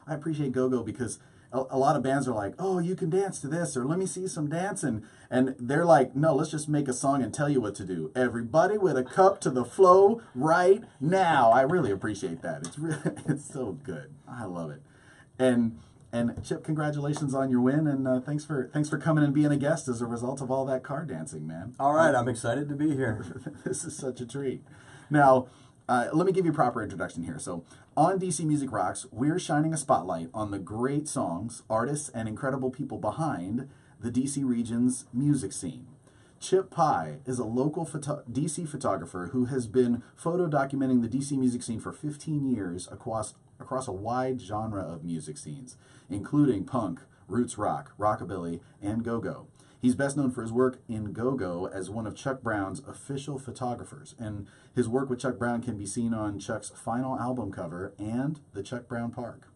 I appreciate go-go because a lot of bands are like, oh, you can dance to this, or let me see some dancing. And they're like, no, let's just make a song and tell you what to do. Everybody with a cup to the flow right now. I really appreciate that. It's really, it's so good. I love it. And Chip, congratulations on your win, and thanks for coming and being a guest as a result of all that card dancing, man. All right, I'm excited to be here. This is such a treat. Now, let me give you a proper introduction here. So, on DC Music Rocks, we're shining a spotlight on the great songs, artists, and incredible people behind the DC region's music scene. Chip Pye is a local DC photographer who has been photo documenting the DC music scene for 15 years across a wide genre of music scenes, including punk, roots rock, rockabilly, and go-go. He's best known for his work in go-go as one of Chuck Brown's official photographers, and his work with Chuck Brown can be seen on Chuck's final album cover and the Chuck Brown Park.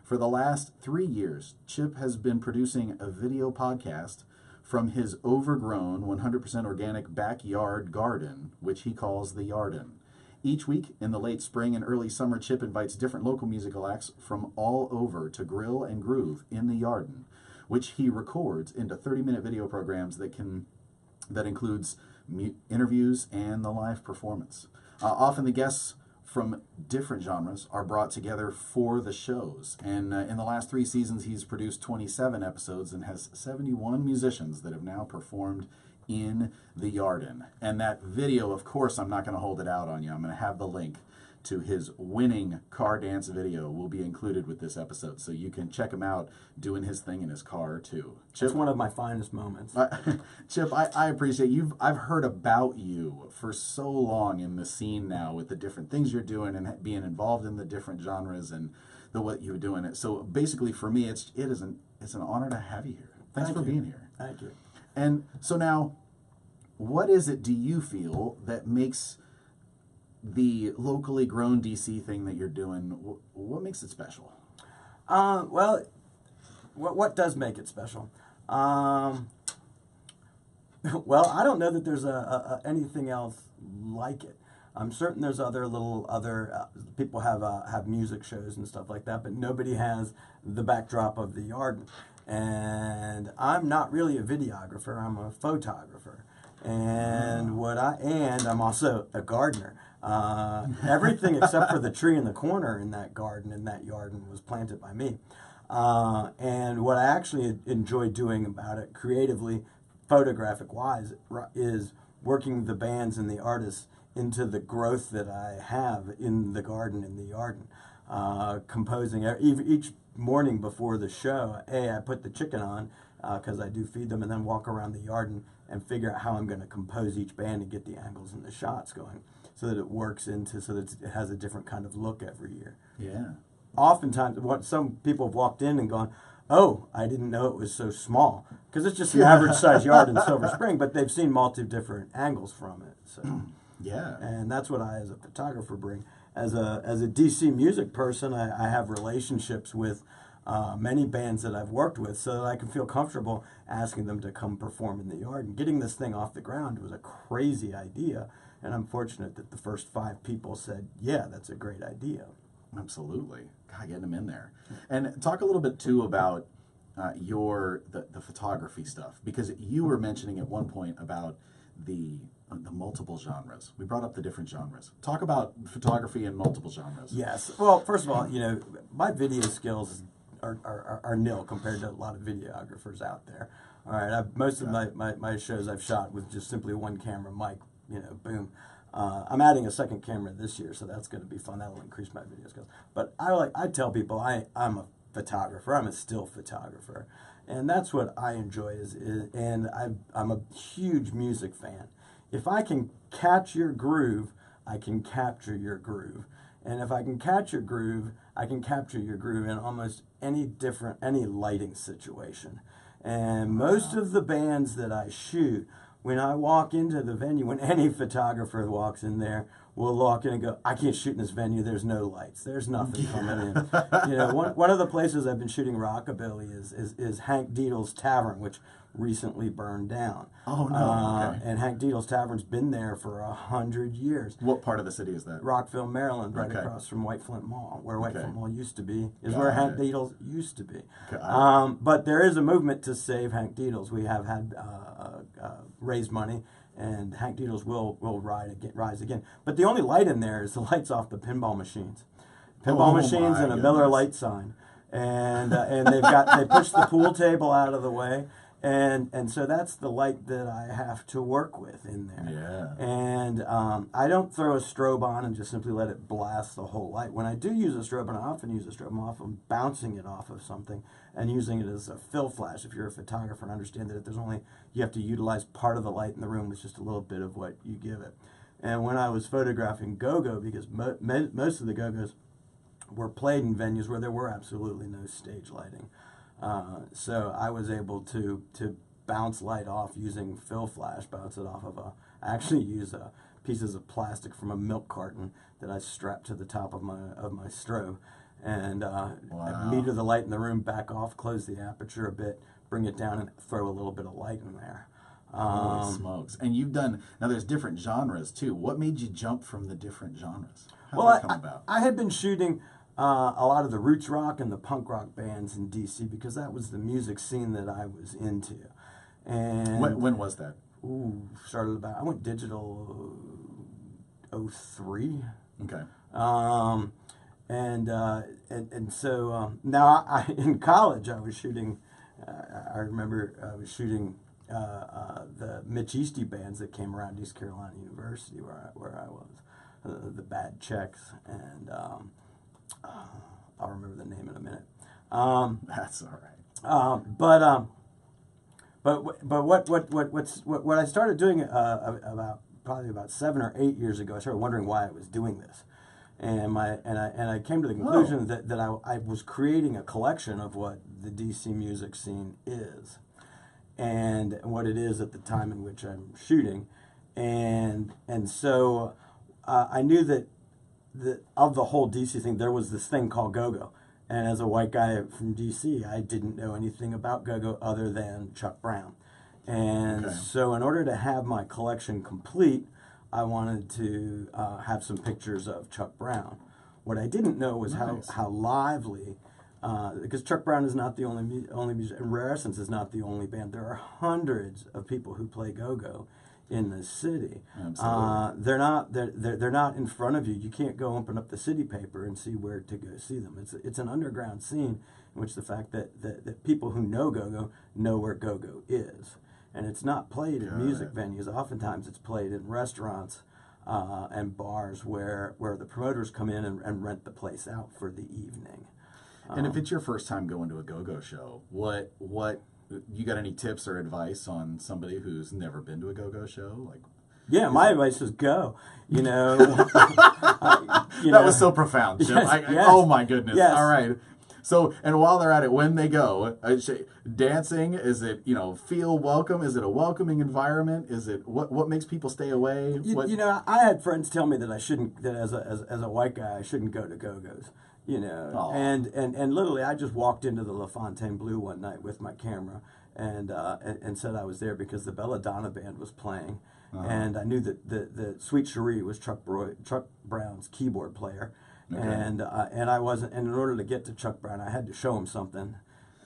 For the last 3 years, Chip has been producing a video podcast from his overgrown, 100% organic backyard garden, which he calls the Yarden. Each week, in the late spring and early summer, Chip invites different local musical acts from all over to grill and groove in the Yarden, which he records into 30-minute video programs that includes interviews and the live performance. Often the guests from different genres are brought together for the shows. And in the last 3 seasons, he's produced 27 episodes and has 71 musicians that have now performed in the Yarden. And that video, of course, I'm not going to hold it out on you. I'm going to have the link to his winning car dance video will be included with this episode, so you can check him out doing his thing in his car too. Chip, it's one of my finest moments. Chip, I appreciate you. I've heard about you for so long in the scene now with the different things you're doing and being involved in the different genres and what you're doing. So basically, for me, it's an honor to have you here. Thanks for being here. Thank you. And so now, what is it do you feel that makes the locally grown DC thing that you're doing, what makes it special? Well, what does make it special? Well, I don't know that there's anything else like it. I'm certain there's other people have music shows and stuff like that, but nobody has the backdrop of the Yarden. And I'm not really a videographer. I'm a photographer, and I'm also a gardener. Everything except for the tree in the corner in that garden, in that Yarden, was planted by me. And what I actually enjoy doing about it, creatively, photographic-wise, is working the bands and the artists into the growth that I have in the garden, in the Yarden. Composing each morning before the show, I put the chicken on, because I do feed them, and then walk around the Yarden and figure out how I'm going to compose each band and get the angles and the shots going, so that it works so that it has a different kind of look every year. Yeah. Oftentimes, some people have walked in and gone, oh, I didn't know it was so small, because it's just an average size yard in Silver Spring, but they've seen multiple different angles from it. So, yeah. And that's what I, as a photographer, bring. As a DC music person, I have relationships with many bands that I've worked with, so that I can feel comfortable asking them to come perform in the yard. And getting this thing off the ground was a crazy idea, and I'm fortunate that the first 5 people said, yeah, that's a great idea. Absolutely. God, getting them in there. And talk a little bit, too, about the photography stuff, because you were mentioning at one point about the multiple genres. We brought up the different genres. Talk about photography in multiple genres. Yes. Well, first of all, my video skills are nil compared to a lot of videographers out there. All right, most of my shows I've shot with just simply one camera mic, boom. I'm adding a second camera this year, so that's going to be fun. That will increase my video skills. But I tell people I'm a photographer. I'm a still photographer, and that's what I enjoy. And I'm a huge music fan. If I can catch your groove, I can capture your groove. And if I can catch your groove, I can capture your groove in almost any lighting situation. And most of the bands that I shoot, when I walk into the venue, when any photographer walks in there, will walk in and go, I can't shoot in this venue. There's no lights. There's nothing coming in. You know, one of the places I've been shooting rockabilly is Hank Diedel's Tavern, which recently burned down. Oh, no. Okay. And Hank Diedel's Tavern's been there for 100 years. What part of the city is that? Rockville, Maryland, right Okay. across from White Flint Mall, where White Okay. Flint Mall used to be, is Got where Hank it. Diedel's used to be. Got it. But there is a movement to save Hank Diedel's. We have had raised money, and Hank Diedel's will rise again. But the only light in there is the lights off the pinball machines. Pinball Oh, machines my and a Miller goodness. Lite sign. And they pushed the pool table out of the way. And so that's the light that I have to work with in there. Yeah. And I don't throw a strobe on and just simply let it blast the whole light. When I do use a strobe, and I often use a strobe, I'm often bouncing it off of something and using it as a fill flash. If you're a photographer and understand that you have to utilize part of the light in the room with just a little bit of what you give it. And when I was photographing go-go, because most of the go-go's were played in venues where there were absolutely no stage lighting. So I was able to bounce light off using fill flash, bounce it off of I actually use pieces of plastic from a milk carton that I strapped to the top of my strobe, and meter the light in the room, back off, close the aperture a bit, bring it down, and throw a little bit of light in there. Holy smokes. And you've done, now there's different genres too. What made you jump from the different genres? How did that come about? I had been shooting a lot of the roots rock and the punk rock bands in DC because that was the music scene that I was into. And When was that? I went digital 03. Okay. And so now in college I was shooting. I remember I was shooting the Mitch Easty bands that came around East Carolina University where I was, the Bad Checks, and I'll remember the name in a minute. That's all right. But what I started doing about 7 or 8 years ago, I started wondering why I was doing this, and I came to the conclusion that I was creating a collection of what the DC music scene is, and what it is at the time in which I'm shooting, and so I knew that of the whole DC thing, there was this thing called go-go. And as a white guy from DC, I didn't know anything about go-go other than Chuck Brown. And so in order to have my collection complete, I wanted to have some pictures of Chuck Brown. What I didn't know was how lively, because Chuck Brown is not the only music, and Rare Essence is not the only band. There are hundreds of people who play go-go in the city. Absolutely. They're not in front of you. You can't go open up the city paper and see where to go see them. It's an underground scene in which the fact that people who know go-go know where go-go is. And it's not played in music venues. Oftentimes it's played in restaurants and bars where the promoters come in and rent the place out for the evening. And if it's your first time going to a go-go show, what you got any tips or advice on somebody who's never been to a go-go show? Yeah, my advice is go. You know, that was so profound, Jim. Yes. Oh my goodness! Yes. All right. So, and while they're at it, when they go, dancing, is it, feel welcome? Is it a welcoming environment? Is it what makes people stay away? You know, I had friends tell me that I shouldn't, that as a white guy, I shouldn't go to go-go's. You know, Aw. and literally, I just walked into the LaFontaine Blue one night with my camera and said I was there because the Belladonna band was playing, and I knew that the Sweet Cherie was Chuck Brown's keyboard player, and I wasn't. And in order to get to Chuck Brown, I had to show him something,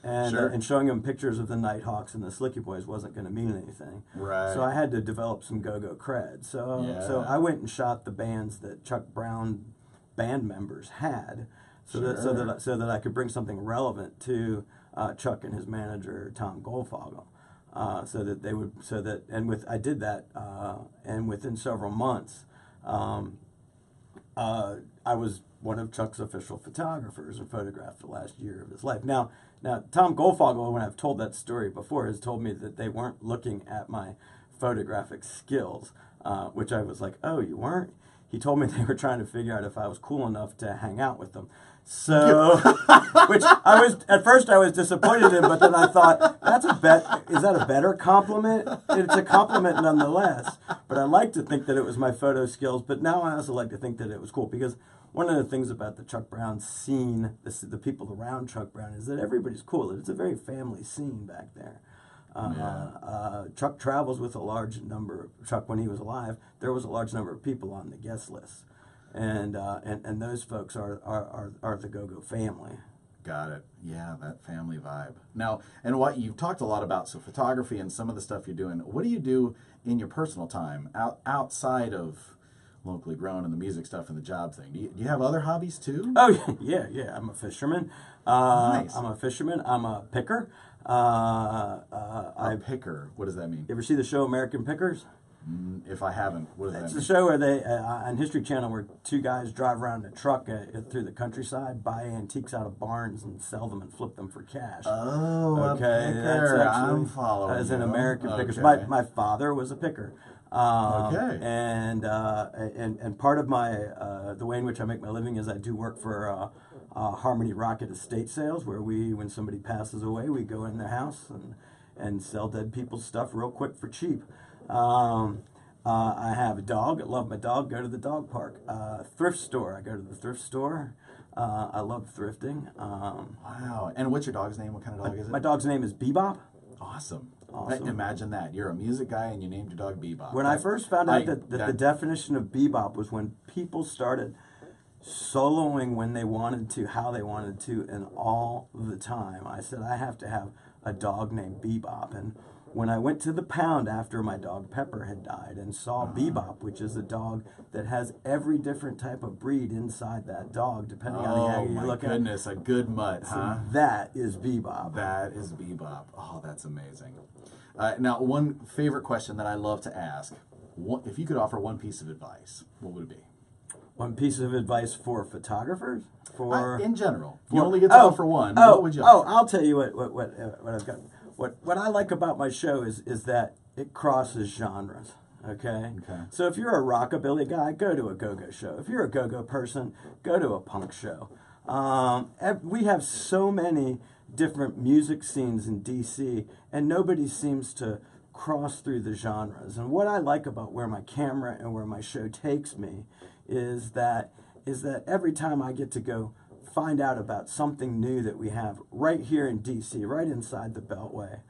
and showing him pictures of the Nighthawks and the Slicky Boys wasn't going to mean anything. Right. So I had to develop some go-go cred. So I went and shot the bands that Chuck Brown band members had. So that I could bring something relevant to Chuck and his manager Tom Goldfogel, I did that, and within several months, I was one of Chuck's official photographers and photographed the last year of his life. Now Tom Goldfogel, when I've told that story before, has told me that they weren't looking at my photographic skills, which I was like, oh, you weren't? He told me they were trying to figure out if I was cool enough to hang out with them. So, which at first I was disappointed in, but then I thought, is that a better compliment? It's a compliment nonetheless. But I like to think that it was my photo skills, but now I also like to think that it was cool, because one of the things about the Chuck Brown scene, the people around Chuck Brown, is that everybody's cool. It's a very family scene back there. Chuck travels with a large number. Chuck, when he was alive, there was a large number of people on the guest list, and those folks are the Go-Go family. Got it. Yeah, that family vibe. Now, and what you've talked a lot about, so photography and some of the stuff you're doing. What do you do in your personal time outside of Locally Grown and the music stuff and the job thing? Do you have other hobbies too? Oh yeah. I'm a fisherman. Nice. I'm a fisherman. I'm a picker. A picker. What does that mean? You ever see the show American Pickers? If I haven't, what does that It's mean? a show where they on History Channel, where two guys drive around in a truck through the countryside, buy antiques out of barns, and sell them and flip them for cash. Oh, okay, a picker. that's actually, I'm following. as an American Pickers. Okay. My father was a picker. Okay. And part of my the way in which I make my living is I do work for Harmony Rocket Estate Sales, where when somebody passes away, we go in their house and sell dead people's stuff real quick for cheap. I have a dog. I love my dog. Go to the dog park. Thrift store. I go to the thrift store. I love thrifting. Wow. And what's your dog's name? What kind of dog is it? My dog's name is Bebop. Awesome. Awesome. Imagine that. You're a music guy and you named your dog Bebop. When I first found out that the definition of bebop was when people started soloing when they wanted to, how they wanted to, and all the time, I said, I have to have a dog named Bebop. And when I went to the pound after my dog Pepper had died and saw Bebop, which is a dog that has every different type of breed inside that dog, depending on the angle you look at. Oh my goodness, a good mutt, huh? That is Bebop. That is Bebop. Oh, that's amazing. Now, one favorite question that I love to ask, if you could offer one piece of advice, what would it be? One piece of advice for photographers? In general. You only get to offer one. What would you offer? I'll tell you what I've got. What I like about my show is that it crosses genres. Okay? So if you're a rockabilly guy, go to a go-go show. If you're a go-go person, go to a punk show. We have so many different music scenes in DC, and nobody seems to cross through the genres. And what I like about where my camera and where my show takes me is that every time I get to go find out about something new that we have right here in DC, right inside the Beltway.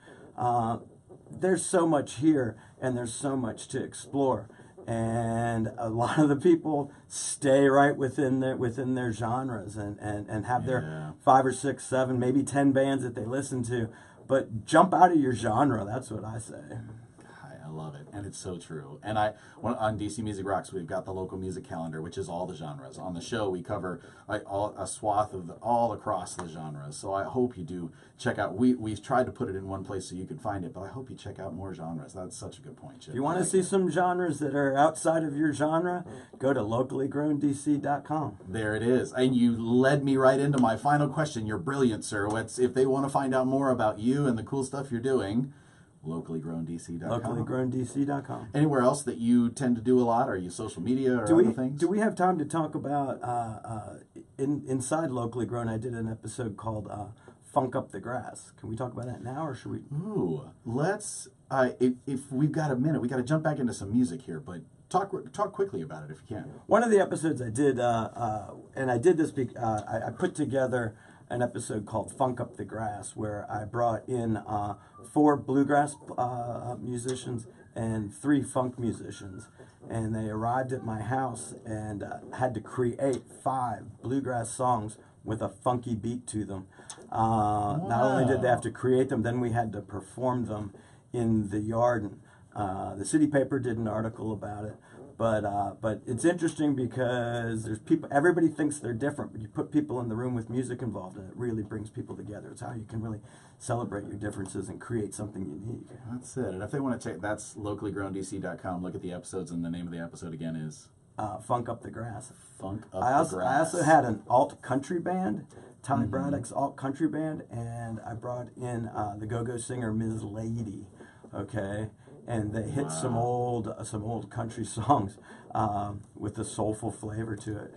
There's so much here, and there's so much to explore. And a lot of the people stay right within their genres and have their 5 or 6, 7, maybe 10 bands that they listen to. But jump out of your genre, that's what I say. I love it, and it's so true. And on DC Music Rocks, we've got the local music calendar, which is all the genres. On the show, we cover a swath of all across the genres. So I hope you do check out. We've tried to put it in one place so you can find it, but I hope you check out more genres. That's such a good point, Chip. If you want to see some genres that are outside of your genre, go to locallygrowndc.com. There it is. And you led me right into my final question. You're brilliant, sir. If they want to find out more about you and the cool stuff you're doing, locallygrowndc.com. Locallygrowndc.com. Anywhere else that you tend to do a lot? Are you social media or other things? Do we have time to talk about inside Locally Grown? I did an episode called Funk Up the Grass. Can we talk about that now, or should we? Ooh, let's. If we've got a minute, we got to jump back into some music here, but talk quickly about it if you can. One of the episodes I did, and I did this. I put together an episode called Funk Up the Grass, where I brought in 4 bluegrass musicians and 3 funk musicians, and they arrived at my house and had to create 5 bluegrass songs with a funky beat to them. Not only did they have to create them, then we had to perform them in the yard. The city paper did an article about it. But it's interesting because there's people. Everybody thinks they're different, but you put people in the room with music involved, and it really brings people together. It's how you can really celebrate your differences and create something unique. That's it. And if they want to check, that's locallygrowndc.com. Look at the episodes, and the name of the episode again is Funk Up the Grass. Funk Up the Grass. I also had an alt country band, Ty Braddock's alt country band, and I brought in the go-go singer Ms. Lady. Okay. And they hit some old country songs with a soulful flavor to it.